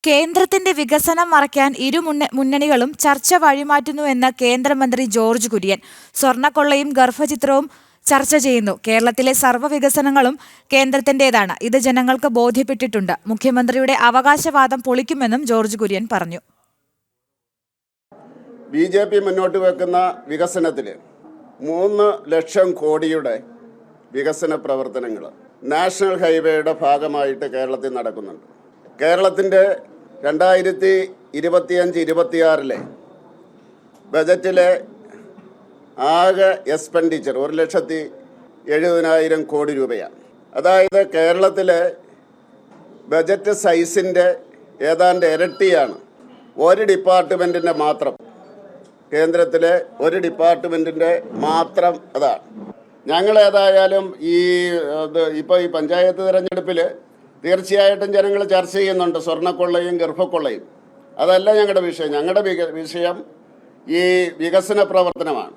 കേന്ദ്രത്തിന്റെ വികസനം മറയ്ക്കാൻ മുന്നണികളും ചർച്ച വഴിമാറ്റുന്നുവെന്ന് കേന്ദ്രമന്ത്രി ജോർജ് കുര്യൻ. സ്വർണ്ണക്കൊള്ളയും ഗർഭചിത്രവും ചർച്ച ചെയ്യുന്നു. കേരളത്തിലെ സർവ്വവികസനങ്ങളും കേന്ദ്രത്തിന്റേതാണ്. ഇത് ജനങ്ങൾക്ക് ബോധ്യപ്പെട്ടിട്ടുണ്ട്. മുഖ്യമന്ത്രിയുടെ അവകാശവാദം പൊളിക്കുമെന്നും ജോർജ് കുര്യൻ പറഞ്ഞു. BJP മുന്നോട്ട് വെക്കുന്ന വികസനത്തിൽ 3 ലക്ഷം കോടിയുടെ വികസന പ്രവർത്തനങ്ങൾ നാഷണൽ ഹൈവേയുടെ ഭാഗമായിട്ട് കേരളത്തിൽ നടക്കുന്നുണ്ട്. കേരളത്തിൻ്റെ 2025-26 ബജറ്റിലെ ആകെ എക്സ്പെൻഡിച്ചർ 1,70,70,000 കോടി രൂപയാണ്. അതായത് കേരളത്തിലെ ബജറ്റ് സൈസിൻ്റെ ഏതാണ്ട് ഇരട്ടിയാണ്. ഒരു ഡിപ്പാർട്ട്മെൻറ്റിൻ്റെ മാത്രം, കേന്ദ്രത്തിലെ ഒരു ഡിപ്പാർട്ട്മെൻറ്റിൻ്റെ മാത്രം അതാണ്. ഞങ്ങൾ ഏതായാലും ഇപ്പോൾ ഈ പഞ്ചായത്ത് തിരഞ്ഞെടുപ്പിൽ തീർച്ചയായിട്ടും ജനങ്ങൾ ചർച്ച ചെയ്യുന്നുണ്ട് സ്വർണ്ണക്കൊള്ളയും ഗർഭക്കൊള്ളയും. അതല്ല ഞങ്ങളുടെ വിഷയം. ഞങ്ങളുടെ വിഷയം ഈ വികസന പ്രവർത്തനമാണ്.